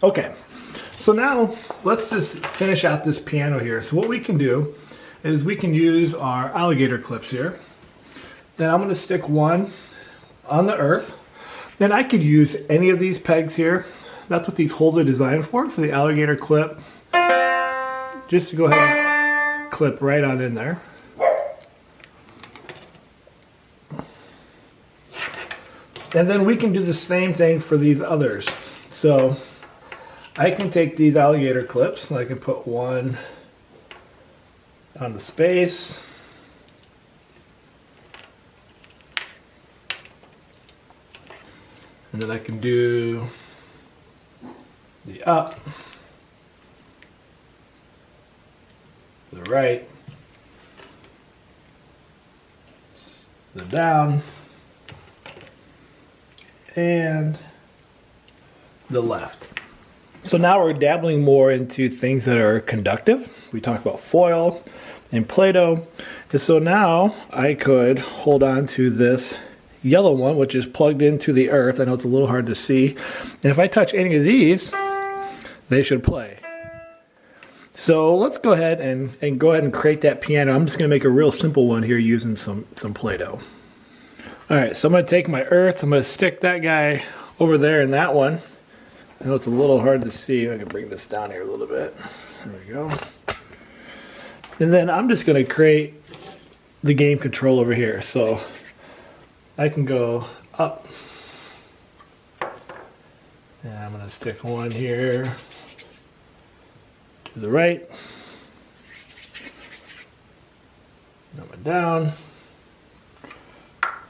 Okay, so now let's just finish out this piano here. So what we can do is we can use our alligator clips here. Then I'm going to stick one on the earth. Then I could use any of these pegs here. That's what these holes are designed for the alligator clip. Just to go ahead and clip right on in there. And then we can do the same thing for these others. So I can take these alligator clips and I can put one on the space. And then I can do the up, the right, the down, and the left. So now we're dabbling more into things that are conductive. We talked about foil and Play-Doh. And so now I could hold on to this yellow one, which is plugged into the earth. I know it's a little hard to see. And if I touch any of these, they should play. So let's go ahead and create that piano. I'm just going to make a real simple one here using some Play-Doh. All right, so I'm going to take my earth. I'm going to stick that guy over there in that one. I know it's a little hard to see. I can bring this down here a little bit. There we go. And then I'm just going to create the game control over here. So I can go up. And I'm going to stick one here to the right. Number down.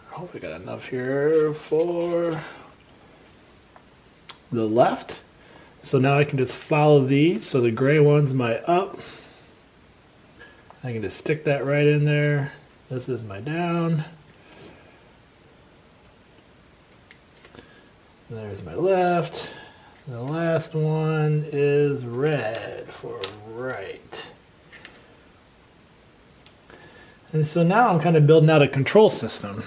Hopefully got enough here for the left. So now I can just follow these. So the gray one's my up. I can just stick that right in there. This is my down. There's my left. The last one is red for right. And so now I'm kind of building out a control system.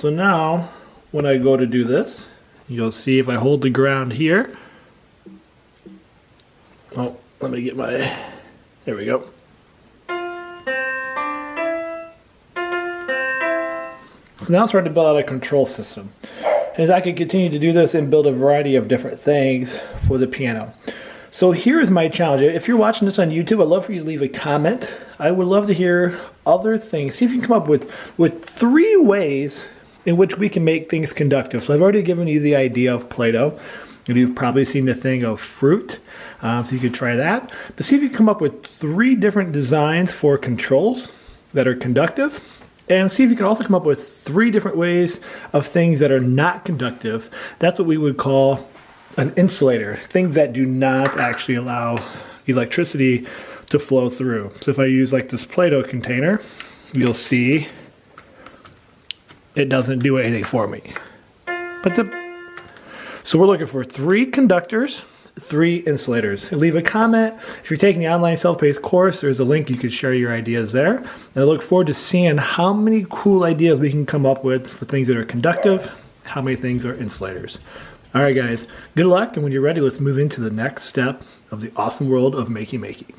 So now when I go to do this, you'll see if I hold the ground here. Oh, let me get my, there we go. So now I'm starting to build out a control system. And I can continue to do this and build a variety of different things for the piano. So here's my challenge. If you're watching this on YouTube, I'd love for you to leave a comment. I would love to hear other things. See if you can come up with 3 ways in which we can make things conductive. So I've already given you the idea of Play-Doh. And you've probably seen the thing of fruit. So you could try that. But see if you can come up with 3 different designs for controls that are conductive. And see if you can also come up with 3 different ways of things that are not conductive. That's what we would call an insulator. Things that do not actually allow electricity to flow through. So if I use like this Play-Doh container, you'll see it doesn't do anything for me. So we're looking for 3 conductors, 3 insulators. Leave a comment. If you're taking the online self-paced course, there's a link. You could share your ideas there. And I look forward to seeing how many cool ideas we can come up with for things that are conductive, how many things are insulators. All right, guys, good luck. And when you're ready, let's move into the next step of the awesome world of Makey Makey.